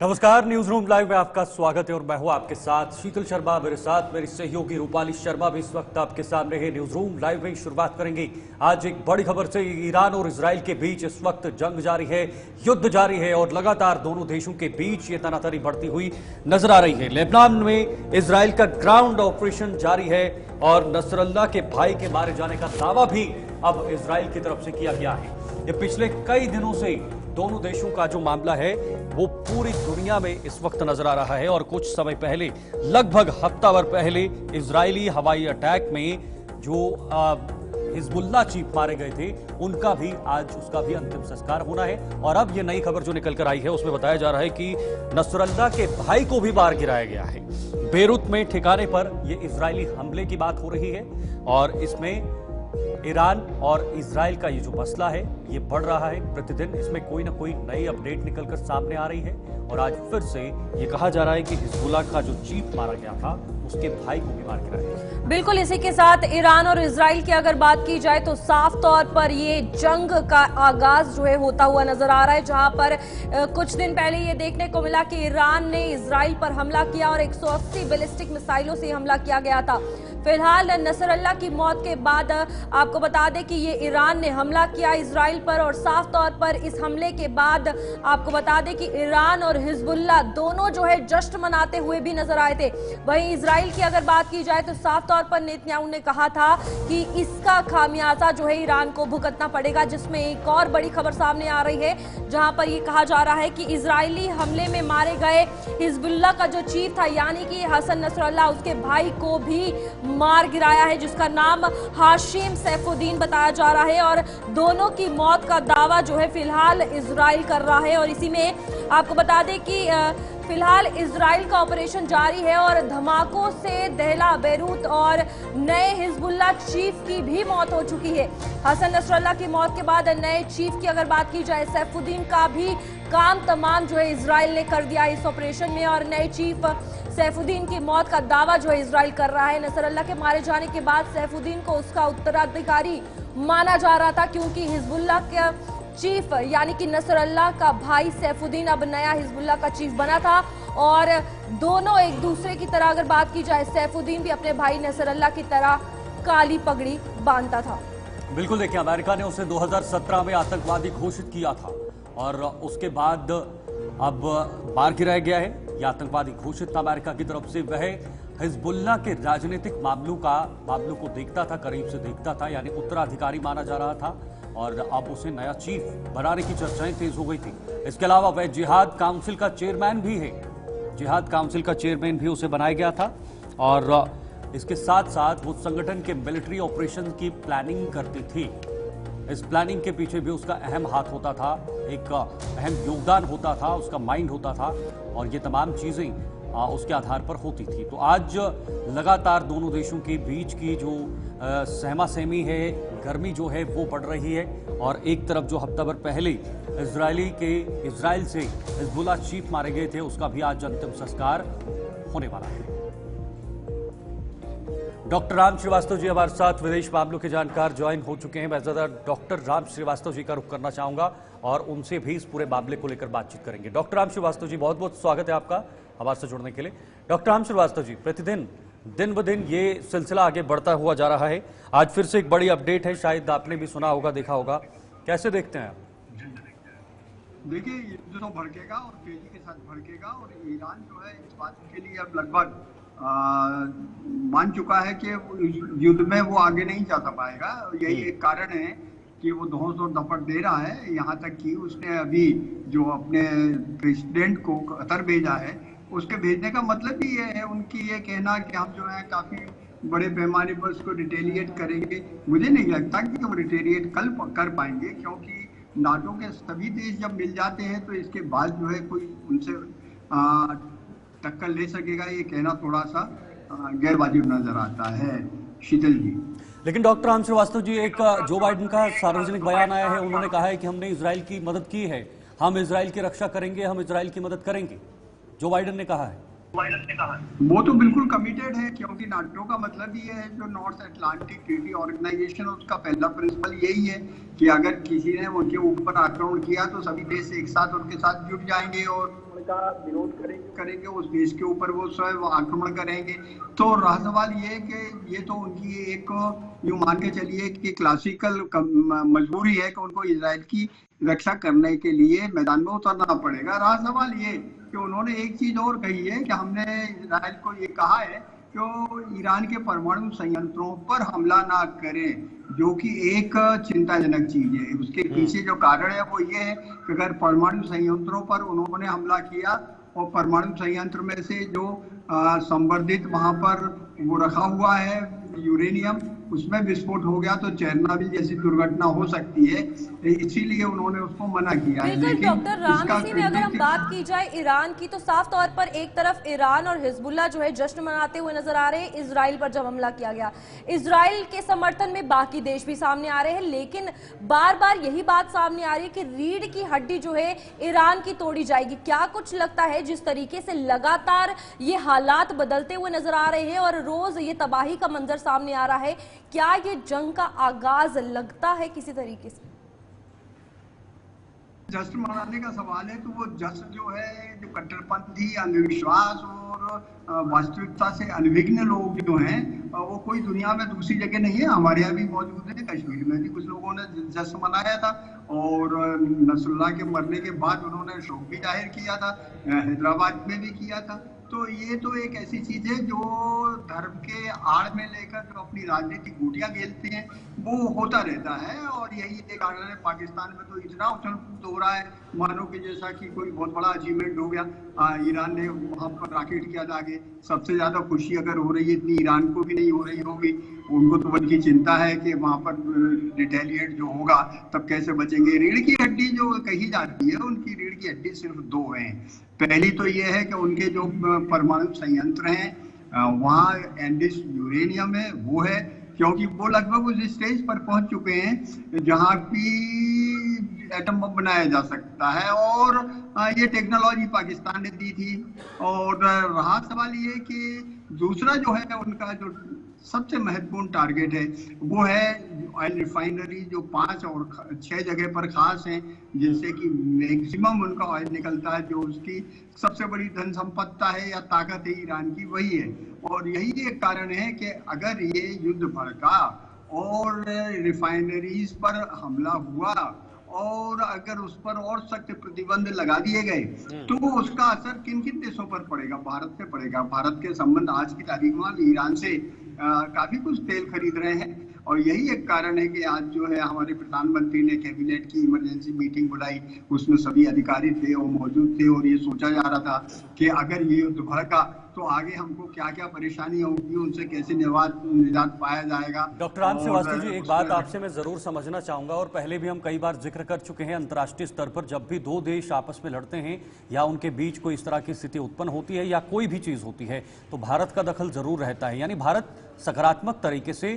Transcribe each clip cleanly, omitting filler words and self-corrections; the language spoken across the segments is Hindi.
नमस्कार, न्यूज रूम लाइव में आपका स्वागत है और मैं हूं आपके साथ शीतल शर्मा। मेरे साथ मेरी सहयोगी रूपाली शर्मा भी इस वक्त आपके सामने है। न्यूज रूम लाइव में शुरुआत करेंगे आज एक बड़ी खबर से। ईरान और इजराइल के बीच इस वक्त जंग जारी है, युद्ध जारी है और लगातार दोनों देशों के बीच ये तनातनी बढ़ती हुई नजर आ रही है। लेबनान में इजराइल का ग्राउंड ऑपरेशन जारी है और नसरल्लाह के भाई के मारे जाने का दावा भी अब इजराइल की तरफ से किया गया है। ये पिछले कई दिनों से दोनों देशों का जो मामला है वो पूरी दुनिया में इस वक्त नजर आ रहा है और कुछ समय पहले, लगभग हफ्ता भर पहले, इजरायली हवाई अटैक में जो हिजबुल्लाह चीफ मारे गए थे उनका भी आज उसका भी अंतिम संस्कार होना है। और अब ये नई खबर जो निकल कर आई है उसमें बताया जा रहा है कि नसरल्लाह के भाई को भी मार गिराया गया है। बेरूत में ठिकाने पर ये इजरायली हमले की बात हो रही है और इसमें ईरान और इजराइल का ये जो मसला है ये बढ़ रहा है प्रतिदिन। इसमें कोई ना कोई नई अपडेट निकलकर सामने आ रही है और आज फिर से ये कहा जा रहा है कि हिजबुल्लाह का जो चीफ मारा गया था उसके भाई को भी मार गिराया गया। बिल्कुल, इसी के साथ ईरान और इजराइल की अगर बात की जाए तो साफ तौर पर ये जंग का आगाज जो है होता हुआ नजर आ रहा है, जहां पर कुछ दिन पहले ये देखने को मिला कि ईरान ने इजराइल पर हमला किया और 180 बैलिस्टिक मिसाइलों से हमला किया गया था। फिलहाल नसरल्लाह की मौत के बाद आपको बता दें कि ये ईरान ने हमला किया इजराइल पर और साफ तौर पर इस हमले के बाद आपको बता दें कि ईरान और हिजबुल्लाह दोनों जो है जश्न मनाते हुए भी नजर आए थे। वहीं इजराइल की अगर बात की जाए तो साफ तौर पर नेतन्याहू ने कहा था कि इसका खामियाजा जो है ईरान को भुगतना पड़ेगा, जिसमें एक और बड़ी खबर सामने आ रही है जहां पर यह कहा जा रहा है कि इजरायली हमले में मारे गए हिजबुल्लाह का जो चीफ था यानी कि हसन नसरल्लाह, उसके भाई को भी मार गिराया है जिसका नाम हाशिम सैफुद्दीन बताया जा रहा है और दोनों की मौत का दावा जो है फिलहाल इजराइल कर रहा है। और इसी में आपको बता दें कि फिलहाल इजराइल का ऑपरेशन जारी है और धमाकों से दहला, बेरूत और नए हिजबुल्लाह चीफ की भी मौत हो चुकी है। हसन नसरल्लाह की मौत के बाद नए चीफ की अगर बात की जाए, सैफुद्दीन का भी काम तमाम जो है इजराइल ने कर दिया इस ऑपरेशन में और नए चीफ सैफुद्दीन की मौत का दावा जो है इजराइल कर रहा है। नसरल्लाह के मारे जाने के बाद सैफुद्दीन को उसका उत्तराधिकारी माना जा रहा था क्योंकि हिजबुल्लाह के चीफ यानी कि नसरल्लाह का भाई सैफुद्दीन अब नया हिजबुल्लाह का चीफ बना था और दोनों एक दूसरे की तरह अगर बात की जाए, सैफुद्दीन भी अपने भाई नसरल्लाह की तरह काली पगड़ी बांधता था। बिल्कुल, देखिए अमेरिका ने उसे 2017 में आतंकवादी घोषित किया था और उसके बाद अब मार गिराया गया है। यह आतंकवादी घोषित था अमेरिका की तरफ से। वह हिजबुल्लाह के राजनीतिक मामलों को देखता था, करीब से देखता था, यानी उत्तराधिकारी माना जा रहा था और अब उसे नया चीफ बनाने की चर्चाएं तेज हो गई थी। इसके अलावा वह जिहाद काउंसिल का चेयरमैन भी है, जिहाद काउंसिल का चेयरमैन भी उसे बनाया गया था और इसके साथ साथ वो संगठन के मिलिट्री ऑपरेशन की प्लानिंग करती थी। इस प्लानिंग के पीछे भी उसका अहम हाथ होता था, एक अहम योगदान होता था, उसका माइंड होता था और ये तमाम चीज़ें उसके आधार पर होती थी। तो आज लगातार दोनों देशों के बीच की जो सहमा सहमी है, गर्मी जो है वो बढ़ रही है और एक तरफ जो हफ्ता भर पहले इजराइल से हिजबुल्लाह चीफ मारे गए थे उसका भी आज अंतिम संस्कार होने वाला है। डॉक्टर राम श्रीवास्तव जी हमारे साथ विदेश मामलों के जानकार ज्वाइन हो चुके हैं। मैं ज़्यादा डॉक्टर राम श्रीवास्तव जी का रुख करना चाहूंगा और उनसे भी इस पूरे मामले को लेकर बातचीत करेंगे। डॉक्टर राम श्रीवास्तव जी, बहुत बहुत स्वागत है आपका हमारे से जुड़ने के लिए। डॉक्टर राम श्रीवास्तव जी, प्रतिदिन दिन ब दिन ये सिलसिला आगे बढ़ता हुआ जा रहा है। आज फिर से एक बड़ी अपडेट है, शायद आपने भी सुना होगा, देखा होगा, कैसे देखते हैं आप? देखिए, युद्ध तो भड़केगा और तेजी के साथ भड़केगा और ईरान जो है इस बात के लिए अब लगभग मान चुका है कि युद्ध में वो आगे नहीं जा पाएगा। यही एक कारण है कि वो धौंस और दपट दे रहा है। यहाँ तक कि उसने अभी जो अपने प्रेसिडेंट को कतर भेजा है, उसके भेजने का मतलब ही ये है, उनकी ये कहना कि हम जो है काफी बड़े पैमाने पर उसको रिटेलिएट करेंगे। मुझे नहीं लगता कि वो रिटेलिएट कल कर पाएंगे क्योंकि नाटो के सभी देश जब मिल जाते हैं तो इसके बाद जो है कोई उनसे टक्कर ले सकेगा, ये कहना थोड़ा सा गैरवाजिब नजर आता है। शीतल जी, लेकिन डॉक्टर राम श्रीवास्तव जी, एक जो बाइडेन का सार्वजनिक बयान आया है, उन्होंने कहा है कि हमने इजराइल की मदद की है, हम इजराइल की रक्षा करेंगे, हम इजराइल की मदद करेंगे। जो बाइडेन ने कहा है वो तो बिल्कुल कमिटेड है क्योंकि नाटो का मतलब ये है, जो नॉर्थ अटलांटिक ट्रीटी ऑर्गेनाइजेशन, उसका पहला प्रिंसिपल यही है कि अगर किसी ने उनके ऊपर आक्रमण किया तो सभी देश एक साथ उनके साथ जुट जाएंगे और उसका विरोध करेंगे उस देश के ऊपर वो स्वयं आक्रमण करेंगे। तो रहा सवाल ये कि ये तो उनकी एक यूं मान के चलिए कि क्लासिकल मजबूरी है कि उनको इजराइल की रक्षा करने के लिए मैदान में उतरना पड़ेगा। रहा सवाल ये कि उन्होंने एक चीज और कही है कि हमने इजराइल को ये कहा है कि वो ईरान के परमाणु संयंत्रों पर हमला ना करें, जो कि एक चिंताजनक चीज है। उसके पीछे जो कारण है वो ये है कि अगर परमाणु संयंत्रों पर उन्होंने हमला किया और परमाणु संयंत्र में से जो संवर्धित वहां पर वो रखा हुआ है यूरेनियम, उसमें विस्फोट हो गया तो चेरनोबिल जैसी दुर्घटना हो सकती है, इसीलिए उन्होंने उसको मना किया है। लेकिन डॉक्टर राम, इसी में अगर हम बात की जाए ईरान की, तो साफ तौर पर एक तरफ ईरान और हिजबुल्लाह जो है जश्न मनाते हुए नजर आ रहे हैं इजराइल पर जब हमला किया गया। इजराइल के समर्थन में बाकी देश भी सामने आ रहे हैं, लेकिन बार बार यही बात सामने आ रही है कि रीढ़ की हड्डी जो है ईरान की तोड़ी जाएगी। क्या कुछ लगता है जिस तरीके से लगातार ये हालात बदलते हुए नजर आ रहे हैं और रोज ये तबाही का मंजर सामने आ रहा है, क्या ये जंग का आगाज लगता है किसी तरीके से? जश्न मनाने का सवाल है तो वो जश्न जो है, जो कट्टरपंथी, अंधविश्वास और वास्तविकता से अनभिज्ञ लोग जो हैं वो कोई दुनिया में दूसरी जगह नहीं है, हमारे यहाँ भी मौजूद है। कश्मीर में भी कुछ लोगों ने जश्न मनाया था और नसरुल्लाह के मरने के बाद उन्होंने शोक भी जाहिर किया था, हैदराबाद में भी किया था। तो ये तो एक ऐसी चीज है जो धर्म के आड़ में लेकर जो अपनी राजनीतिक गोटियां खेलते हैं वो होता रहता है। और यही एक कारण है, पाकिस्तान में तो इतना उछल कूद हो रहा है मानो कि जैसा कि कोई बहुत बड़ा अचीवमेंट हो गया। ईरान ने वहां पर रॉकेट किया था आगे, सबसे ज्यादा खुशी अगर हो रही है इतनी ईरान को भी नहीं हो रही होगी, उनको तो बल्कि चिंता है कि वहां पर रिटेलिएट जो होगा तब कैसे बचेंगे। रीढ़ की हड्डी जो कही जाती है, उनकी रीढ़ की हड्डी सिर्फ दो है। पहली तो ये है कि उनके जो परमाणु संयंत्र हैं वहाँ एंडिस यूरेनियम है, वो है, क्योंकि वो लगभग उस स्टेज पर पहुंच चुके हैं जहाँ की एटम बम बनाया जा सकता है और ये टेक्नोलॉजी पाकिस्तान ने दी थी। और रहा सवाल ये कि दूसरा जो है उनका जो सबसे महत्वपूर्ण टारगेट है वो है ऑयल रिफाइनरी, जो 5 और 6 जगह पर खास हैं जिससे कि मैक्सिमम उनका ऑयल निकलता है, जो उसकी सबसे बड़ी धन संपत्ति है या ताकत है ईरान की, वही है। और यही एक कारण है कि अगर ये युद्ध भड़का और रिफाइनरीज पर हमला हुआ और अगर उस पर और सख्त प्रतिबंध लगा दिए गए तो उसका असर किन किन देशों पर पड़ेगा? भारत पे पड़ेगा। भारत के संबंध आज की तारीख में ईरान से काफी कुछ तेल खरीद रहे हैं और यही एक कारण है कि आज जो है हमारे प्रधानमंत्री ने कैबिनेट की इमरजेंसी मीटिंग बुलाई, उसमें सभी अधिकारी थे वो मौजूद थे और ये सोचा जा रहा था कि अगर ये युद्ध भड़का तो आगे हमको क्या क्या परेशानी होगी, उनसे कैसे निजात पाया जाएगा। डॉक्टर राम श्रीवास्तव जी, एक बात आपसे मैं जरूर समझना चाहूंगा और पहले भी हम कई बार जिक्र कर चुके हैं, अंतर्राष्ट्रीय स्तर पर जब भी दो देश आपस में लड़ते हैं या उनके बीच कोई इस तरह की स्थिति उत्पन्न होती है या कोई भी चीज होती है तो भारत का दखल जरूर रहता है। यानी भारत सकारात्मक तरीके से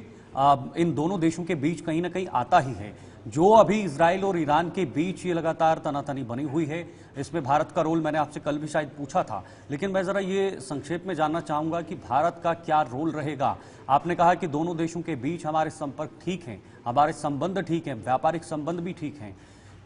इन दोनों देशों के बीच कहीं ना कहीं आता ही है। जो अभी इजराइल और ईरान के बीच ये लगातार तनातनी बनी हुई है, इसमें भारत का रोल मैंने आपसे कल भी शायद पूछा था, लेकिन मैं जरा ये संक्षेप में जानना चाहूंगा कि भारत का क्या रोल रहेगा। आपने कहा कि दोनों देशों के बीच हमारे संपर्क ठीक हैं, हमारे संबंध ठीक हैं, व्यापारिक संबंध भी ठीक हैं,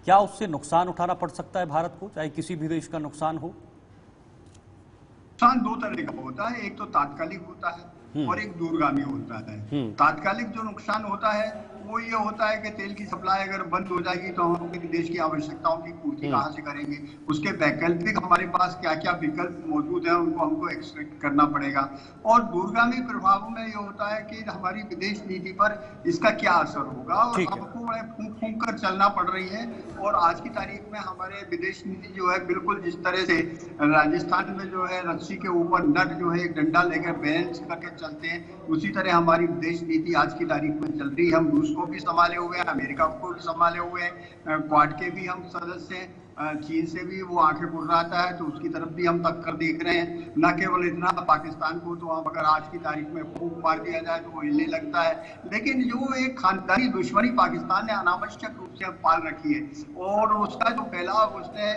क्या उससे नुकसान उठाना पड़ सकता है भारत को, चाहे किसी भी देश का नुकसान हो? नुकसान दो तरह का होता है, एक तो तात्कालिक होता है और एक दूरगामी होता है। तात्कालिक जो नुकसान होता है वो ये होता है कि तेल की सप्लाई अगर बंद हो जाएगी तो हम अपने देश की आवश्यकताओं की पूर्ति कहाँ से करेंगे, उसके वैकल्पिक हमारे पास क्या क्या विकल्प मौजूद है उनको हमको एक्सट्रैक्ट करना पड़ेगा। और दूरगामी प्रभावों में ये होता है कि हमारी विदेश नीति पर इसका क्या असर होगा और हमको बड़े फूंक फूंक कर चलना पड़ रही है। और आज की तारीख में हमारे विदेश नीति जो है बिल्कुल जिस तरह से राजस्थान में जो है रस्सी के ऊपर नट जो है एक डंडा लेकर बैलेंस करके चलते हैं, उसी तरह हमारी विदेश नीति आज की तारीख में चल रही है। हम रूस को भी संभाले हुए हैं, अमेरिका को भी संभाले हुए हैं, क्वाड के भी हम सदस्य हैं, चीन से भी वो आंखें बुर्राता है तो उसकी तरफ भी हम टक्कर देख रहे हैं। न केवल इतना, पाकिस्तान को तो हम अगर आज की तारीख में फूंक मार दिया जाए तो वो हिलने लगता है। लेकिन जो एक खानदानी दुश्मनी पाकिस्तान ने अनावश्यक रूप से पाल रखी है और उसका जो फैलाव उसने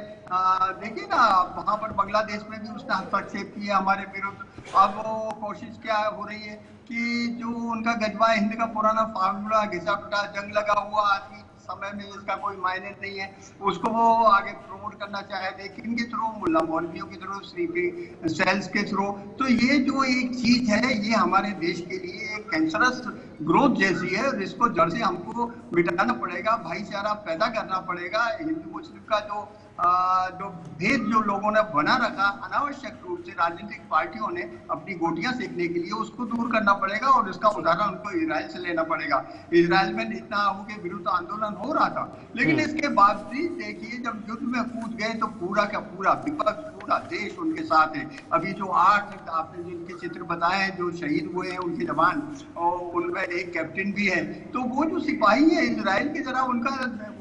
देखिए ना, वहां पर बांग्लादेश में भी उसने हस्तक्षेप किया हमारे विरुद्ध। अब वो कोशिश क्या हो रही है कि जो उनका गजवा हिंद का पुराना फार्मूला, घिसा पिटा जंग लगा हुआ आदमी समय में इसका कोई मायने नहीं है, उसको वो आगे प्रमोट करना चाहे थे किनके थ्रू, मुल्ला मौलवियों के थ्रू, स्लीपिंग सेल्स के थ्रू। तो ये जो एक चीज है ये हमारे देश के लिए एक कैंसरस ग्रोथ जैसी है, जिसको जड़ से हमको मिटाना पड़ेगा, भाईचारा पैदा करना पड़ेगा। हिंदू मुस्लिम का जो भेद जो लोगों ने बना रखा अनावश्यक रूप से राजनीतिक पार्टियों ने अपनी गोटियां सेकने के लिए, उसको दूर करना पड़ेगा। और इसका उदाहरण उनको इजराइल से लेना पड़ेगा। इजराइल में नेतन्याहू के विरुद्ध आंदोलन हो रहा था, लेकिन इसके बावजूद देखिए जब युद्ध में कूद गए तो पूरा का पूरा विपक्ष, पूरा देश उनके साथ है। अभी जो 8 आपने जिनके चित्र बताए जो शहीद हुए हैं उनके जवान, और उनमें एक कैप्टन भी है, तो वो जो सिपाही है इजराइल के, जरा उनका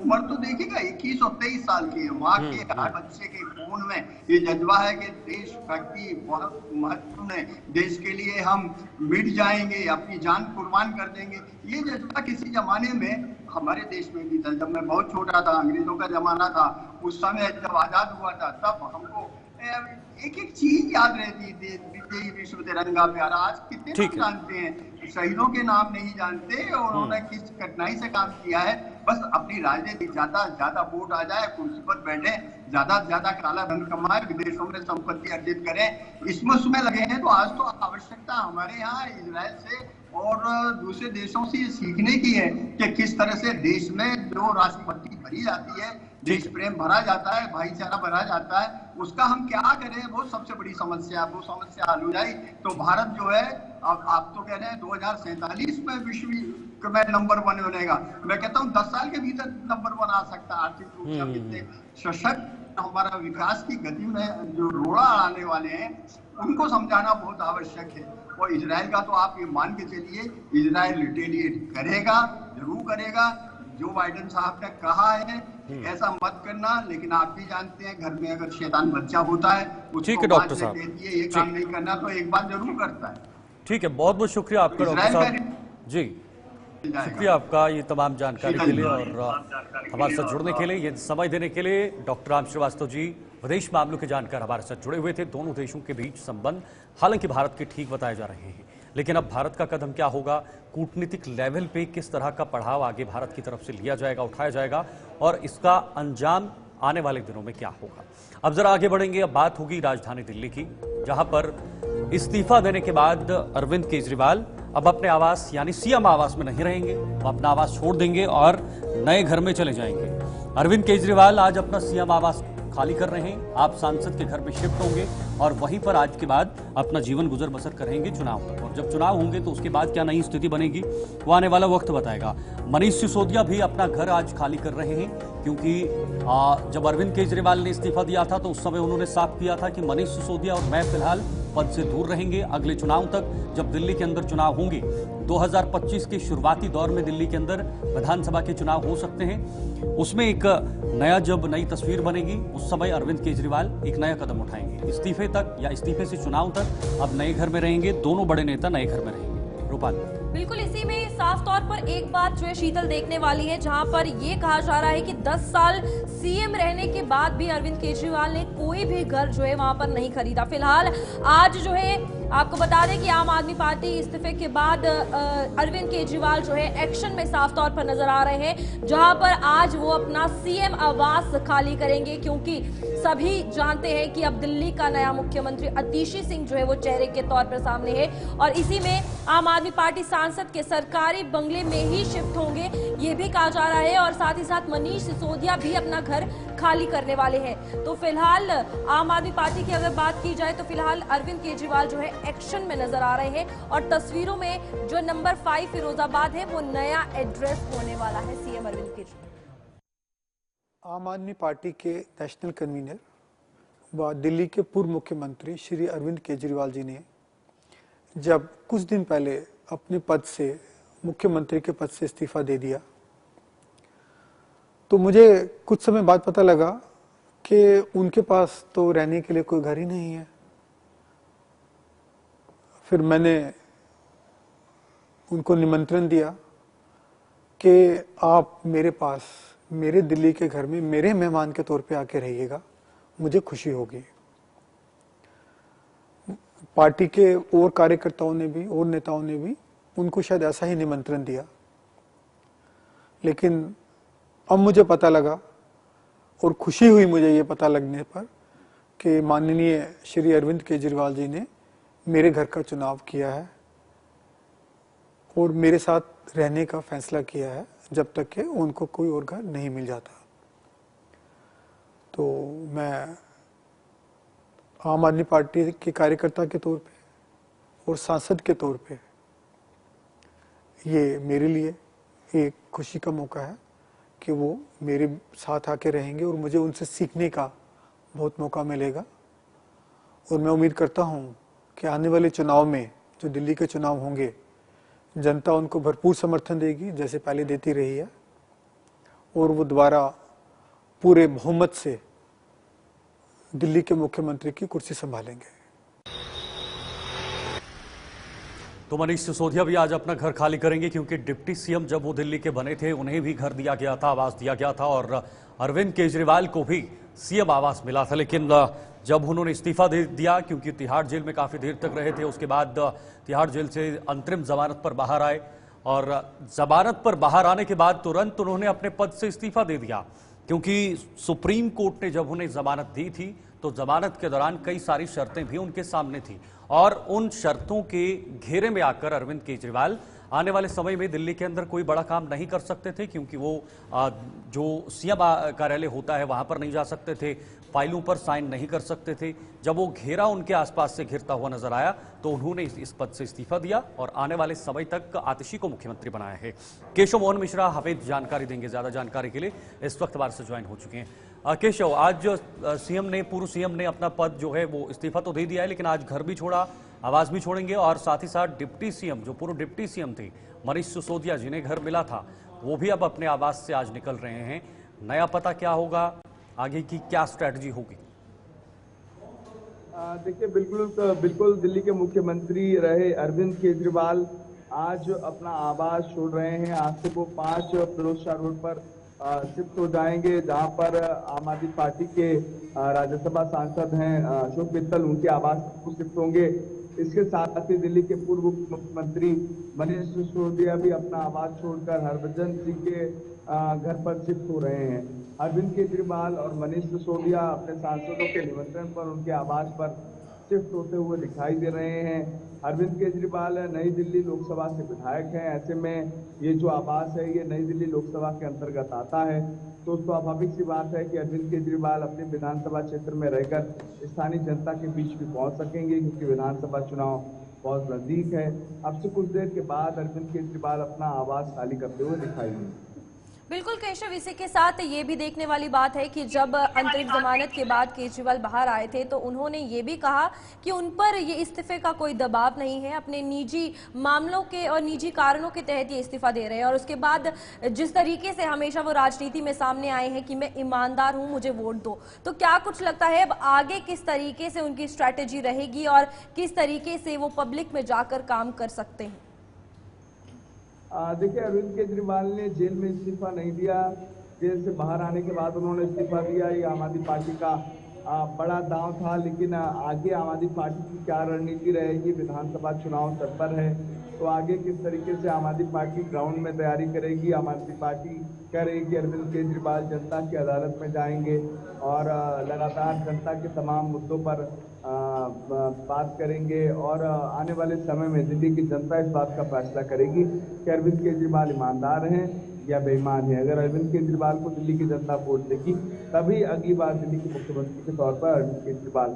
उम्र तो देखिएगा 21 और 23 साल की है। वहां के हर बच्चे के खून में ये जज्बा है कि देशभक्ति बहुत महत्वपूर्ण है, देश के लिए हम मिट जाएंगे, अपनी जान कुर्बान कर देंगे। ये जज्बा किसी जमाने में हमारे देश में भी था। जब मैं बहुत छोटा था, अंग्रेजों का जमाना था, उस समय जब आजाद हुआ था, तब हमको एक एक चीज याद रहती थी, विश्व तिरंगा प्यारा। आज कितने लोग जानते हैं, शहीदों के नाम नहीं जानते और उन्होंने किस कठिनाई से काम किया है। बस अपनी राजनीति ज्यादा वोट आ जाए, कुर्सी पर बैठे, ज्यादा काला धन कमाए, विदेशों में संपत्ति अर्जित करें, इसमें उसमें लगे हैं। तो आज तो आवश्यकता हमारे यहाँ इजराइल से और दूसरे देशों से ये सीखने की है कि किस तरह से देश में जो राष्ट्रभक्ति भरी जाती है, देश प्रेम भरा जाता है, भाईचारा भरा जाता है, उसका हम क्या करें, वो सबसे बड़ी समस्या। वो समस्या हल हो जाए तो भारत जो है, अब आप तो कह रहे हैं 2047 में विश्व में नंबर 1 बनेगा। मैं कहता हूँ 10 साल के भीतर नंबर 1 आ सकता है। आर्थिक रूप से हम इतने सशक्त, हमारा विकास की गति में जो रोड़ा आने वाले हैं उनको समझाना बहुत आवश्यक है। और इजराइल का तो आप ये मान के चलिए, इजराइल रिटेलिएट करेगा, जरूर करेगा। जो बाइडेन साहब ने कहा है ऐसा मत करना, लेकिन आप भी जानते हैं घर में अगर शैतान बच्चा होता है, उसको डॉक्टर साहब ये काम नहीं करना तो एक बात जरूर करता है। ठीक है, बहुत बहुत शुक्रिया आपका डॉक्टर साहब जी, शुक्रिया आपका ये तमाम जानकारी के लिए और हमारे साथ जुड़ने के लिए, ये समय देने के लिए। डॉक्टर राम श्रीवास्तव जी विदेश मामलों के जानकार हमारे साथ जुड़े हुए थे। दोनों देशों के बीच संबंध हालांकि भारत के ठीक बताए जा रहे हैं, लेकिन अब भारत का कदम क्या होगा, कूटनीतिक लेवल पे किस तरह का पड़ाव आगे भारत की तरफ से लिया जाएगा, उठाया जाएगा, और इसका अंजाम आने वाले दिनों में क्या होगा। अब जरा आगे बढ़ेंगे। अब बात होगी राजधानी दिल्ली की, जहां पर इस्तीफा देने के बाद अरविंद केजरीवाल अब अपने आवास यानी सीएम आवास में नहीं रहेंगे, वो अपना आवास छोड़ देंगे और नए घर में चले जाएंगे। अरविंद केजरीवाल आज अपना सीएम आवास खाली कर रहे हैं, आप सांसद के घर में शिफ्ट होंगे और वहीं पर आज के बाद अपना जीवन गुजर बसर करेंगे चुनाव तक। और जब चुनाव होंगे तो उसके बाद क्या नई स्थिति बनेगी वो आने वाला वक्त बताएगा। मनीष सिसोदिया भी अपना घर आज खाली कर रहे हैं, क्योंकि जब अरविंद केजरीवाल ने इस्तीफा दिया था तो उस समय उन्होंने साफ किया था कि मनीष सिसोदिया और मैं फिलहाल पद से दूर रहेंगे अगले चुनाव तक, जब दिल्ली के अंदर चुनाव होंगे। 2025 के शुरुआती दौर में दिल्ली के अंदर विधानसभा के चुनाव हो सकते हैं, उसमें एक जब नई तस्वीर बनेगी उस समय अरविंद केजरीवाल एक नया कदम उठाएंगे। इस्तीफे तक या इस्तीफे से चुनाव तक अब नए घर में रहेंगे, दोनों बड़े नेता नए घर में रहेंगे। रूपाली, बिल्कुल इसी में साफ तौर पर एक बात जो है शीतल देखने वाली है, जहां पर ये कहा जा रहा है कि 10 साल सीएम रहने के बाद भी अरविंद केजरीवाल ने कोई भी घर जो है वहां पर नहीं खरीदा। फिलहाल आज जो है आपको बता दें कि आम आदमी पार्टी इस्तीफे के बाद अरविंद केजरीवाल जो है एक्शन में साफ तौर पर नजर आ रहे हैं, जहां पर आज वो अपना सीएम आवास खाली करेंगे, क्योंकि सभी जानते हैं कि अब दिल्ली का नया मुख्यमंत्री अतिशी सिंह जो है वो चेहरे के तौर पर सामने है और इसी में आम आदमी पार्टी सांसद के सरकारी बंगले में ही शिफ्ट होंगे, ये भी कहा जा रहा है। और साथ ही साथ मनीष सिसोदिया भी अपना घर खाली करने वाले हैं। तो फिलहाल आम आदमी पार्टी की अगर बात की जाए तो फिलहाल अरविंद केजरीवाल जो है एक्शन में नजर आ रहे हैं और तस्वीरों में जो नंबर 5 फिरोजाबाद है वो नया एड्रेस होने वाला है सीएम अरविंद केजरीवाल। आम आदमी पार्टी के नेशनल कन्वीनर व दिल्ली के पूर्व मुख्यमंत्री श्री अरविंद केजरीवाल जी ने जब कुछ दिन पहले अपने पद से, मुख्यमंत्री के पद से इस्तीफा दे दिया, तो मुझे कुछ समय बाद पता लगा कि उनके पास तो रहने के लिए कोई घर ही नहीं है। फिर मैंने उनको निमंत्रण दिया कि आप मेरे पास, मेरे दिल्ली के घर में मेरे मेहमान के तौर पे आके रहिएगा, मुझे खुशी होगी। पार्टी के और कार्यकर्ताओं ने भी और नेताओं ने भी उनको शायद ऐसा ही निमंत्रण दिया, लेकिन अब मुझे पता लगा और खुशी हुई मुझे ये पता लगने पर कि माननीय श्री अरविंद केजरीवाल जी ने मेरे घर का चुनाव किया है और मेरे साथ रहने का फैसला किया है जब तक कि उनको कोई और घर नहीं मिल जाता। तो मैं आम आदमी पार्टी के कार्यकर्ता के तौर पे और सांसद के तौर पे ये मेरे लिए एक खुशी का मौका है कि वो मेरे साथ आके रहेंगे और मुझे उनसे सीखने का बहुत मौका मिलेगा। और मैं उम्मीद करता हूँ कि आने वाले चुनाव में जो दिल्ली के चुनाव होंगे जनता उनको भरपूर समर्थन देगी जैसे पहले देती रही है और वो दोबारा पूरे बहुमत से दिल्ली के मुख्यमंत्री की कुर्सी संभालेंगे। तो मनीष सिसोदिया भी आज अपना घर खाली करेंगे क्योंकि डिप्टी सीएम जब वो दिल्ली के बने थे उन्हें भी घर दिया गया था, आवास दिया गया था और अरविंद केजरीवाल को भी सीएम आवास मिला था। लेकिन जब उन्होंने इस्तीफा दे दिया क्योंकि तिहाड़ जेल में काफी देर तक रहे थे, उसके बाद तिहाड़ जेल से अंतरिम जमानत पर बाहर आए और जमानत पर बाहर आने के बाद तुरंत उन्होंने अपने पद से इस्तीफा दे दिया क्योंकि सुप्रीम कोर्ट ने जब उन्हें जमानत दी थी तो जमानत के दौरान कई सारी शर्तें भी उनके सामने थी और उन शर्तों के घेरे में आकर अरविंद केजरीवाल आने वाले समय में दिल्ली के अंदर कोई बड़ा काम नहीं कर सकते थे क्योंकि वो जो सीएम कार्यालय होता है वहां पर नहीं जा सकते थे, फाइलों पर साइन नहीं कर सकते थे। जब वो घेरा उनके आसपास से घिरता हुआ नजर आया तो उन्होंने इस पद से इस्तीफा दिया और आने वाले समय तक आतिशी को मुख्यमंत्री बनाया है। केशव मोहन मिश्रा हमें जानकारी देंगे, ज्यादा जानकारी के लिए इस वक्त हमारे से ज्वाइन हो चुके हैं। केशव, आज पूर्व सीएम ने अपना पद जो है वो इस्तीफा तो दे दिया है लेकिन आज घर भी छोड़ा, आवास भी छोड़ेंगे और साथ ही साथ डिप्टी सीएम जो पूर्व डिप्टी सीएम थे मनीष सिसोदिया जिन्हें घर मिला था वो भी अब अपने आवास से आज निकल रहे हैं। नया पता क्या होगा, आगे की क्या स्ट्रैटेजी होगी? देखिए, बिल्कुल दिल्ली के मुख्यमंत्री रहे अरविंद केजरीवाल आज अपना आवास छोड़ रहे हैं। आज से वो 5 फिरोज शाह रोड पर शिफ्ट हो जाएंगे जहां पर आम आदमी पार्टी के राज्यसभा सांसद हैं अशोक मित्तल, उनके आवास पर शिफ्ट होंगे। इसके साथ ही दिल्ली के पूर्व मुख्यमंत्री मनीष सिसोदिया भी अपना आवास छोड़कर हरभजन सिंह के घर पर शिफ्ट हो रहे हैं। अरविंद केजरीवाल और मनीष सिसोदिया अपने सांसदों के निमंत्रण पर उनके आवास पर शिफ्ट होते हुए दिखाई दे रहे हैं। अरविंद केजरीवाल नई दिल्ली लोकसभा से विधायक हैं, ऐसे में ये जो आवास है ये नई दिल्ली लोकसभा के अंतर्गत आता है। तो स्वाभाविक सी बात है कि अरविंद केजरीवाल अपने विधानसभा क्षेत्र में रहकर स्थानीय जनता के बीच भी पहुंच सकेंगे क्योंकि विधानसभा चुनाव बहुत नजदीक है। अब से कुछ देर के बाद अरविंद केजरीवाल अपना आवास खाली करते हुए दिखाई देंगे। बिल्कुल केशव, इसी के साथ ये भी देखने वाली बात है कि जब अंतरिम जमानत के बाद केजरीवाल बाहर आए थे तो उन्होंने ये भी कहा कि उन पर ये इस्तीफे का कोई दबाव नहीं है, अपने निजी मामलों के और निजी कारणों के तहत ये इस्तीफा दे रहे हैं। और उसके बाद जिस तरीके से हमेशा वो राजनीति में सामने आए हैं कि मैं ईमानदार हूँ, मुझे वोट दो, तो क्या कुछ लगता है अब आगे किस तरीके से उनकी स्ट्रैटेजी रहेगी और किस तरीके से वो पब्लिक में जाकर काम कर सकते हैं? देखिए, अरविंद केजरीवाल ने जेल में इस्तीफा नहीं दिया। जेल से बाहर आने के बाद उन्होंने इस्तीफा दिया। ये आम आदमी पार्टी का बड़ा दांव था, लेकिन आगे आम आदमी पार्टी की क्या रणनीति रहेगी, विधानसभा चुनाव सर पर है, तो आगे किस तरीके से आम आदमी पार्टी ग्राउंड में तैयारी करेगी। आम आदमी पार्टी कह रही है कि अरविंद केजरीवाल जनता की अदालत में जाएंगे और लगातार जनता के तमाम मुद्दों पर बात करेंगे और आने वाले समय में दिल्ली की जनता इस बात का फैसला करेगी कि अरविंद केजरीवाल ईमानदार हैं या बेईमान है। अगर अरविंद केजरीवाल को दिल्ली की जनता वोट देगी तभी अगली बार दिल्ली के मुख्यमंत्री के तौर पर अरविंद केजरीवाल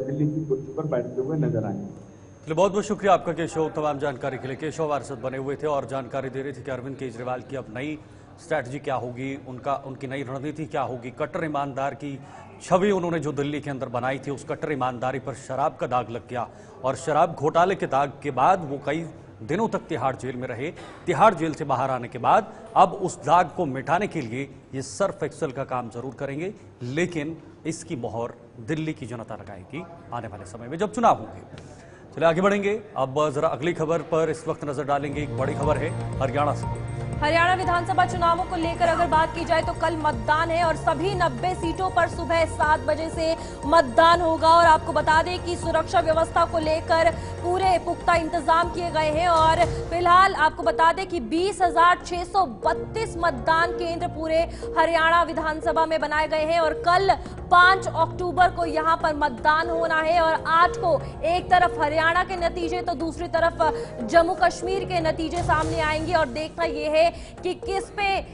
दिल्ली की कुर्सी पर बैठते हुए नजर आएंगे। चलिए, बहुत बहुत शुक्रिया आपका केशव, तमाम जानकारी के लिए। केशव वारसद बने हुए थे और जानकारी दे रहे थे कि अरविंद केजरीवाल की अब नई स्ट्रैटेजी क्या होगी, उनकी नई रणनीति क्या होगी। कट्टर ईमानदार की छवि उन्होंने जो दिल्ली के अंदर बनाई थी, उस कट्टर ईमानदारी पर शराब का दाग लग गया और शराब घोटाले के दाग के बाद वो कई दिनों तक तिहाड़ जेल में रहे। तिहाड़ जेल से बाहर आने के बाद अब उस दाग को मिटाने के लिए ये सर्फ एक्सेल का काम जरूर करेंगे, लेकिन इसकी मोहर दिल्ली की जनता लगाएगी आने वाले समय में जब चुनाव होंगे। चलिए आगे बढ़ेंगे, अब जरा अगली खबर पर इस वक्त नजर डालेंगे। एक बड़ी खबर है हरियाणा से। हरियाणा विधानसभा चुनावों को लेकर अगर बात की जाए तो कल मतदान है और सभी 90 सीटों पर सुबह 7 बजे से मतदान होगा। और आपको बता दें कि सुरक्षा व्यवस्था को लेकर पूरे पुख्ता इंतजाम किए गए हैं और फिलहाल आपको बता दें कि 20,632 मतदान केंद्र पूरे हरियाणा विधानसभा में बनाए गए हैं और कल 5 अक्टूबर को यहां पर मतदान होना है। और 8 को एक तरफ हरियाणा के नतीजे तो दूसरी तरफ जम्मू कश्मीर के नतीजे सामने आएंगे और देखना यह है कि किस पे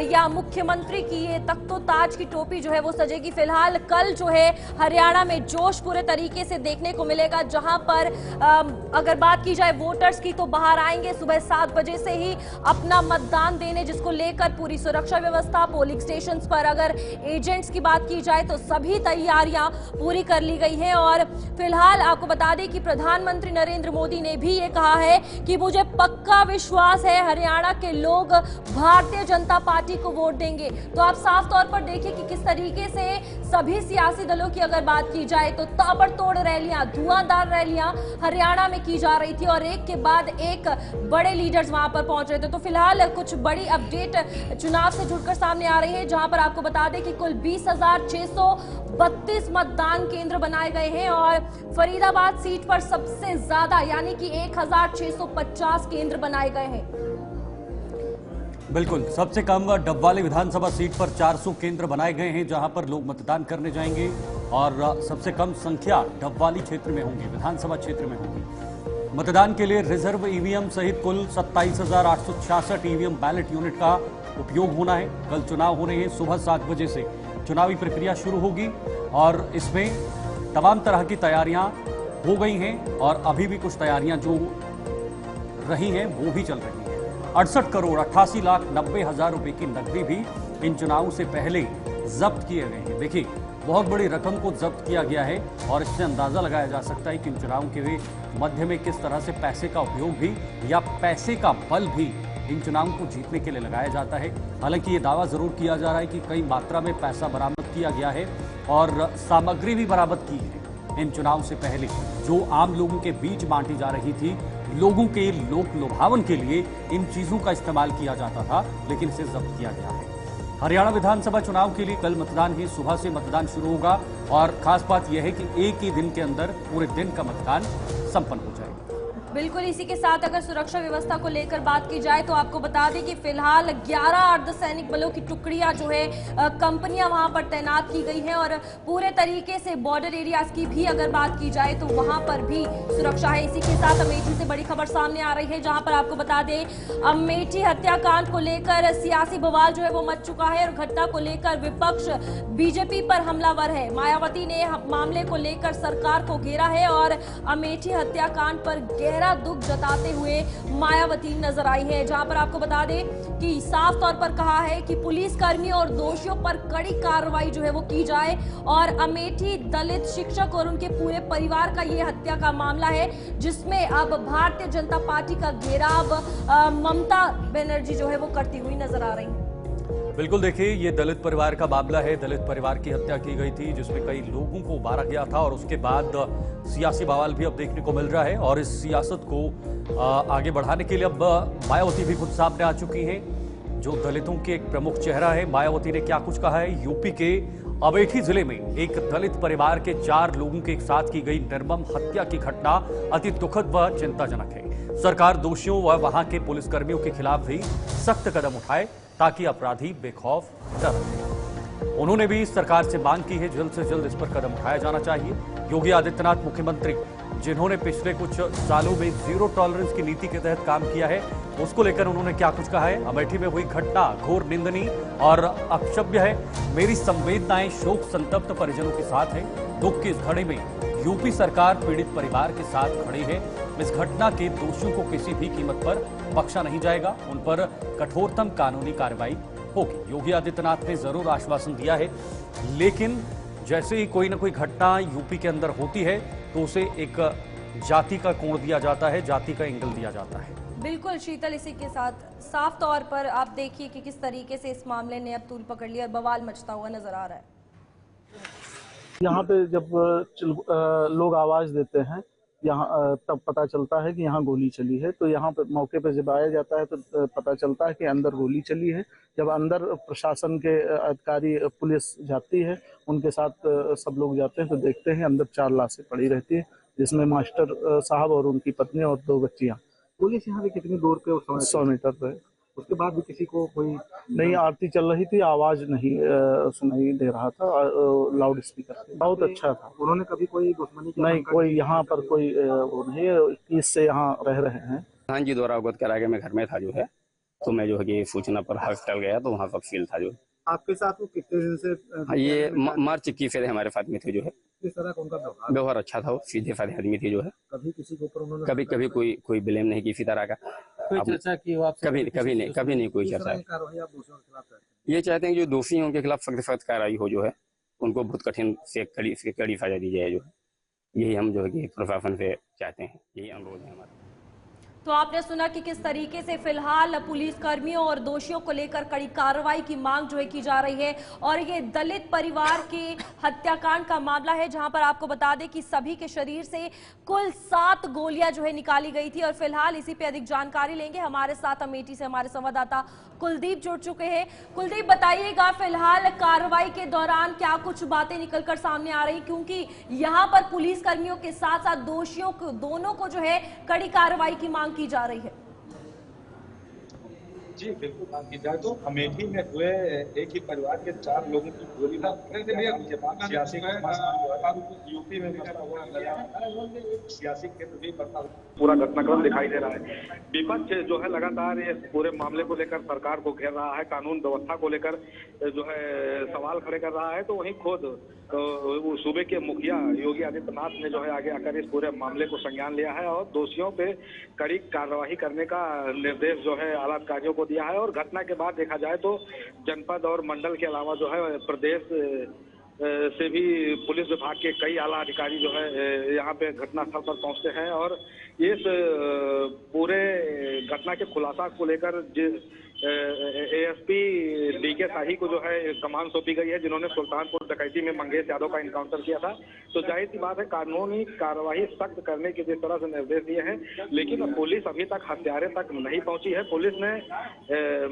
या मुख्यमंत्री की ये तख्तो ताज की टोपी जो है वो सजेगी। फिलहाल कल जो है हरियाणा में जोश पूरे तरीके से देखने को मिलेगा, जहां पर अगर बात की जाए वोटर्स की तो बाहर आएंगे सुबह 7 बजे से ही अपना मतदान देने, जिसको लेकर पूरी सुरक्षा व्यवस्था पोलिंग स्टेशन पर अगर एजेंट्स की बात की जाए तो सभी तैयारियां पूरी कर ली गई हैं। और फिलहाल आपको बता दें कि प्रधानमंत्री नरेंद्र मोदी ने भी ये कहा है कि मुझे पक्का विश्वास है हरियाणा के लोग भारतीय जनता पार्टी को वोट देंगे। तो आप साफ तौर पर देखिए कि किस तरीके से सभी सियासी दलों की अगर बात की जाए तो ताबड़तोड़ रैलियां, धुआंधार रैलियां हरियाणा में की जा रही थी और एक के बाद एक बड़े लीडर्स वहां पर पहुंच रहे थे। तो फिलहाल कुछ बड़ी अपडेट चुनाव से जुड़कर सामने आ रही है, जहां पर आपको बता दें कि कुल 20,632 मतदान केंद्र बनाए गए हैं और फरीदाबाद सीट पर सबसे ज्यादा यानी कि 1,650 केंद्र बनाए गए हैं। बिल्कुल, सबसे कम डबवाली विधानसभा सीट पर 400 केंद्र बनाए गए हैं जहां पर लोग मतदान करने जाएंगे और सबसे कम संख्या डबवाली क्षेत्र में होंगी, विधानसभा क्षेत्र में होंगी। मतदान के लिए रिजर्व ईवीएम सहित कुल 27,866 ईवीएम बैलेट यूनिट का उपयोग होना है। कल चुनाव होने हैं, सुबह 7 बजे से चुनावी प्रक्रिया शुरू होगी और इसमें तमाम तरह की तैयारियां हो गई हैं और अभी भी कुछ तैयारियां जो रही हैं वो भी चल रही हैं। 68,88,90,000 रुपए की नकदी भी इन चुनावों से पहले जब्त किए गए हैं। देखिए, बहुत बड़ी रकम को जब्त किया गया है और इससे अंदाजा लगाया जा सकता है कि इन चुनावों के मध्य में किस तरह से पैसे का उपयोग भी या पैसे का बल भी इन चुनावों को जीतने के लिए लगाया जाता है। हालांकि ये दावा जरूर किया जा रहा है कि कई मात्रा में पैसा बरामद किया गया है और सामग्री भी बरामद की है। इन चुनाव से पहले जो आम लोगों के बीच बांटी जा रही थी, लोगों के लोक लुभावन के लिए इन चीजों का इस्तेमाल किया जाता था, लेकिन इसे जब्त किया गया है। हरियाणा विधानसभा चुनाव के लिए कल मतदान है, सुबह से मतदान शुरू होगा और खास बात यह है कि एक ही दिन के अंदर पूरे दिन का मतदान संपन्न हो जाएगा। बिल्कुल, इसी के साथ अगर सुरक्षा व्यवस्था को लेकर बात की जाए तो आपको बता दें कि फिलहाल 11 अर्धसैनिक बलों की टुकड़ियां जो है कंपनियां वहां पर तैनात की गई हैं और पूरे तरीके से बॉर्डर एरियाज की भी अगर बात की जाए तो वहां पर भी सुरक्षा है। इसी के साथ अमेठी से बड़ी खबर सामने आ रही है, जहां पर आपको बता दें अमेठी हत्याकांड को लेकर सियासी बवाल जो है वो मच चुका है और घटना को लेकर विपक्ष बीजेपी पर हमलावर है। मायावती ने मामले को लेकर सरकार को घेरा है और अमेठी हत्याकांड पर गहरा दुख जताते हुए मायावती नजर आई है, जहां पर आपको बता दें कि साफ तौर पर कहा है कि पुलिसकर्मी और दोषियों पर कड़ी कार्रवाई जो है वो की जाए और अमेठी दलित शिक्षक और उनके पूरे परिवार का ये हत्या का मामला है, जिसमें अब भारतीय जनता पार्टी का घेराव ममता बनर्जी जो है वो करती हुई नजर आ रही है। बिल्कुल, देखिए, ये दलित परिवार का मामला है। दलित परिवार की हत्या की गई थी जिसमें कई लोगों को मारा गया था और उसके बाद सियासी बवाल भी अब देखने को मिल रहा है और इस सियासत को आगे बढ़ाने के लिए अब मायावती भी खुद सामने आ चुकी हैं, जो दलितों के एक प्रमुख चेहरा है। मायावती ने क्या कुछ कहा है? यूपी के अमेठी जिले में एक दलित परिवार के 4 लोगों के एक साथ की गई निर्मम हत्या की घटना अति दुखद व चिंताजनक है। सरकार दोषियों व वहां के पुलिसकर्मियों के खिलाफ भी सख्त कदम उठाए ताकि अपराधी बेखौफ डर रहे। उन्होंने भी सरकार से मांग की है जल्द से जल्द इस पर कदम उठाया जाना चाहिए। योगी आदित्यनाथ मुख्यमंत्री, जिन्होंने पिछले कुछ सालों में जीरो टॉलरेंस की नीति के तहत काम किया है, उसको लेकर उन्होंने क्या कुछ कहा है? अमेठी में हुई घटना घोर निंदनीय और अक्षम्य है। मेरी संवेदनाएं शोक संतप्त परिजनों के साथ है। दुख की इस घड़ी में यूपी सरकार पीड़ित परिवार के साथ खड़ी है। इस घटना के दोषियों को किसी भी कीमत पर बख्शा नहीं जाएगा, उन पर कठोरतम कानूनी कार्रवाई होगी। योगी आदित्यनाथ ने जरूर आश्वासन दिया है, लेकिन जैसे ही कोई ना कोई घटना यूपी के अंदर होती है तो उसे एक जाति का कोण दिया जाता है, जाति का एंगल दिया जाता है। बिल्कुल शीतल, इसी के साथ साफ तौर पर आप देखिए कि किस तरीके से इस मामले ने अब तूल पकड़ लिया और बवाल मचता हुआ नजर आ रहा है। यहाँ पे जब लोग आवाज देते हैं यहाँ तब पता चलता है कि यहाँ गोली चली है। तो यहाँ पे मौके पे जब आया जाता है तो पता चलता है कि अंदर गोली चली है। जब अंदर प्रशासन के अधिकारी पुलिस जाती है, उनके साथ सब लोग जाते हैं तो देखते हैं अंदर 4 लाशें पड़ी रहती है, जिसमें मास्टर साहब और उनकी पत्नी और 2 बच्चियां। पुलिस यहाँ पे कितनी दूर पे उस समय 100 मीटर पे। उसके बाद भी किसी को कोई नहीं, आरती चल रही थी, आवाज नहीं सुनाई दे रहा था लाउड स्पीकर से। बहुत अच्छा था। उन्होंने कभी कोई दुश्मनी की नहीं, कोई यहाँ पर कोई वो नहीं है, 21 से यहाँ रह रहे हैं। प्रधान जी द्वारा अवगत कराया गया। मैं घर में था जो है, तो मैं जो है कि सूचना पर हॉस्पिटल गया तो वहाँ तफसील था जो। आपके साथ वो कितने दिन से ये मार्च 21 से हमारे साथ में थे जो है। किस तरह का उनका व्यवहार अच्छा था, वो सीधे साधे आदमी थे जो है। कभी किसी के ऊपर उन्होंने कभी कोई ब्लेम नहीं किसी तरह का। कोई चर्चा की हो आपसे? कभी नहीं कोई चर्चा। कार्रवाई आप दोषियों के खिलाफ करते हैं? ये चाहते हैं जो दोषी हैं उनके खिलाफ सख्त कार्रवाई हो जो है, उनको बहुत कठिन से कड़ी सजा दी जाए जो है। यही हम जो है कि प्रशासन से चाहते हैं, यही अनुरोध है हमारा। तो आपने सुना कि किस तरीके से फिलहाल पुलिस कर्मियों और दोषियों को लेकर कड़ी कार्रवाई की मांग जो है की जा रही है। और ये दलित परिवार के हत्याकांड का मामला है, जहां पर आपको बता दें कि सभी के शरीर से कुल 7 गोलियां जो है निकाली गई थी। और फिलहाल इसी पे अधिक जानकारी लेंगे, हमारे साथ अमेठी से हमारे संवाददाता कुलदीप जुड़ चुके हैं। कुलदीप, बताइएगा फिलहाल कार्रवाई के दौरान क्या कुछ बातें निकलकर सामने आ रही, क्योंकि यहाँ पर पुलिस कर्मियों के साथ साथ दोषियों को दोनों को जो है कड़ी कार्रवाई की मांग की जा रही है। जी बिल्कुल, बात की जाए तो अमेठी में हुए एक ही परिवार के 4 लोगों की गोली सियासी यूपी में सियासी क्षेत्र भी पूरा घटनाक्रम दिखाई दे रहा है। विपक्ष जो है लगातार ये पूरे मामले को लेकर सरकार को घेर रहा है, कानून व्यवस्था को लेकर जो है सवाल खड़े कर रहा है। तो वहीं खुद सूबे के मुखिया योगी आदित्यनाथ ने जो है आगे आकर इस पूरे मामले को संज्ञान लिया है और दोषियों पे कड़ी कार्रवाई करने का निर्देश जो है आला अधिकारियों को दिया है। और घटना के बाद देखा जाए तो जनपद और मंडल के अलावा जो है प्रदेश से भी पुलिस विभाग के कई आला अधिकारी जो है यहाँ पे घटनास्थल पर पहुंचते हैं। और इस पूरे घटना के खुलासा को लेकर एएसपी डीके शाही को जो है कमान सौंपी गई है, जिन्होंने सुल्तानपुर डकैती में मंगेश यादव का इनकाउंटर किया था। तो जाहिर सी बात है कानूनी कार्रवाई सख्त करने के जिस तरह से निर्देश दिए हैं, लेकिन पुलिस अभी तक हत्यारे तक नहीं पहुंची है। पुलिस ने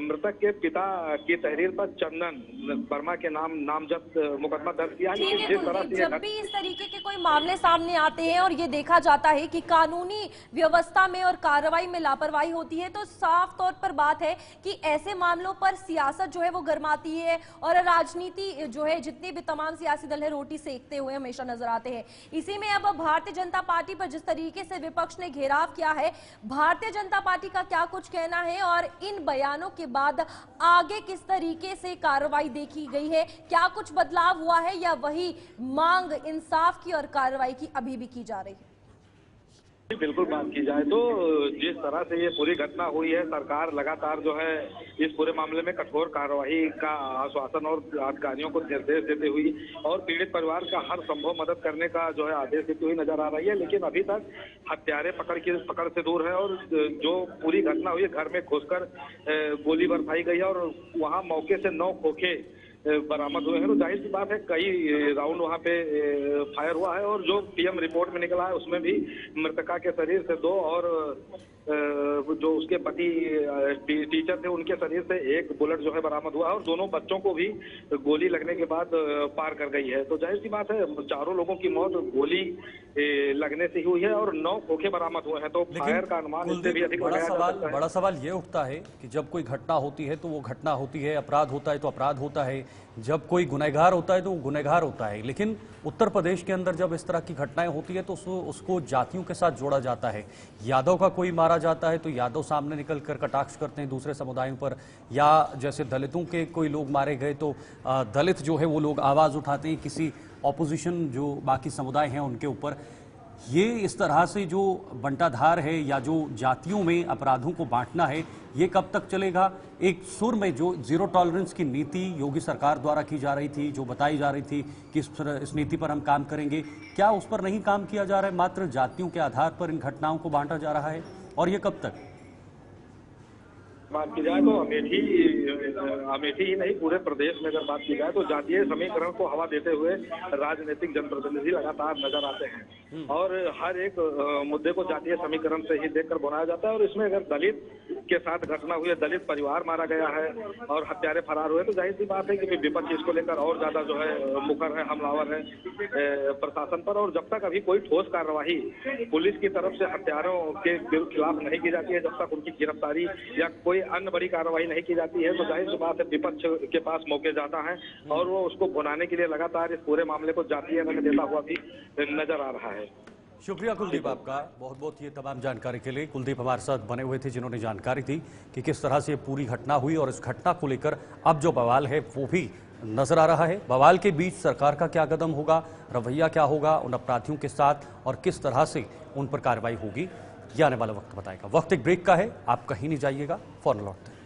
मृतक के पिता की तहरीर पर चंदन वर्मा के नाम नामजद मुकदमा दर्ज किया है। जिस तरह से जब भी इस तरीके के कोई मामले सामने आते हैं और ये देखा जाता है कि कानूनी व्यवस्था में और कार्रवाई में लापरवाही होती है, तो साफ तौर पर बात है कि ऐसे मामलों पर सियासत जो है वो गरमाती है और राजनीति जो है जितने भी तमाम सियासी दल है रोटी सेकते हुए हमेशा नजर आते हैं। इसी में अब भारतीय जनता पार्टी पर जिस तरीके से विपक्ष ने घेराव किया है, भारतीय जनता पार्टी का क्या कुछ कहना है और इन बयानों के बाद आगे किस तरीके से कार्रवाई देखी गई है, क्या कुछ बदलाव हुआ है या वही मांग इंसाफ की और कार्रवाई की अभी भी की जा रही है? बिल्कुल, बात की जाए तो जिस तरह से ये पूरी घटना हुई है, सरकार लगातार जो है इस पूरे मामले में कठोर कार्रवाई का आश्वासन और अधिकारियों को निर्देश देते हुई और पीड़ित परिवार का हर संभव मदद करने का जो है आदेश देती हुई नजर आ रही है। लेकिन अभी तक हत्यारे पकड़ से दूर है और जो पूरी घटना हुई है, घर में घुसकर गोली बरसाई गई है और वहाँ मौके से 9 खोखे बरामद हुए हैं। तो जाहिर सी बात है कई राउंड वहाँ पे फायर हुआ है और जो पीएम रिपोर्ट में निकला है उसमें भी मृतका के शरीर से 2 और जो उसके पति टीचर थे उनके शरीर से 1 बुलेट जो है बरामद हुआ है और दोनों बच्चों को भी गोली लगने के बाद पार कर गई है। तो जाहिर सी बात है चारों लोगों की मौत गोली लगने से हुई है और 9 खोखे बरामद हुए हैं। तो फायर का अनुमान इससे भी अधिक बड़ा सवाल ये उठता है कि जब कोई घटना होती है तो वो घटना होती है, अपराध होता है तो अपराध होता है, जब कोई गुनहगार होता है तो वो गुनहगार होता है। लेकिन उत्तर प्रदेश के अंदर जब इस तरह की घटनाएं होती है तो उसको जातियों के साथ जोड़ा जाता है। यादव का कोई मारा जाता है तो यादव सामने निकल कर कटाक्ष करते हैं दूसरे समुदायों पर, या जैसे दलितों के कोई लोग मारे गए तो दलित जो है वो लोग आवाज उठाते हैं किसी ऑपोजिशन जो बाकी समुदाय हैं उनके ऊपर। ये इस तरह से जो बंटाधार है या जो जातियों में अपराधों को बांटना है, ये कब तक चलेगा? एक सुर में जो जीरो टॉलरेंस की नीति योगी सरकार द्वारा की जा रही थी, जो बताई जा रही थी कि इस नीति पर हम काम करेंगे, क्या उस पर नहीं काम किया जा रहा है? मात्र जातियों के आधार पर इन घटनाओं को बांटा जा रहा है, और ये कब तक? बात की जाए तो अमेठी ही नहीं पूरे प्रदेश में अगर बात की जाए तो जातीय समीकरण को हवा देते हुए राजनीतिक जनप्रतिनिधि लगातार नजर आते हैं और हर एक मुद्दे को जातीय समीकरण से ही देखकर बनाया जाता है। और इसमें अगर दलित के साथ घटना हुई है, दलित परिवार मारा गया है और हत्यारे फरार हुए, तो जाहिर सी बात है कि विपक्ष इसको लेकर और ज्यादा जो है मुखर है, हमलावर है प्रशासन पर। और जब तक अभी कोई ठोस कार्रवाई पुलिस की तरफ से हत्यारों के खिलाफ नहीं की जाती है, जब तक उनकी गिरफ्तारी या कोई अन्य बड़ी कार्रवाई नहीं की जाती है, तो जाहिर सी बात है विपक्ष के पास मौके ज्यादा है और वो उसको भुनाने के लिए लगातार इस पूरे मामले को जातीय रंग देता हुआ भी नजर आ रहा है। शुक्रिया कुलदीप आपका बहुत बहुत ये तमाम जानकारी के लिए। कुलदीप हमारे साथ बने हुए थे जिन्होंने जानकारी दी कि किस तरह से पूरी घटना हुई और इस घटना को लेकर अब जो बवाल है वो भी नजर आ रहा है। बवाल के बीच सरकार का क्या कदम होगा, रवैया क्या होगा उन अपराधियों के साथ और किस तरह से उन पर कार्रवाई होगी, ये आने वाला वक्त बताएगा। वक्त एक ब्रेक का है, आप कहीं नहीं जाइएगा, फौरन लौटते हैं।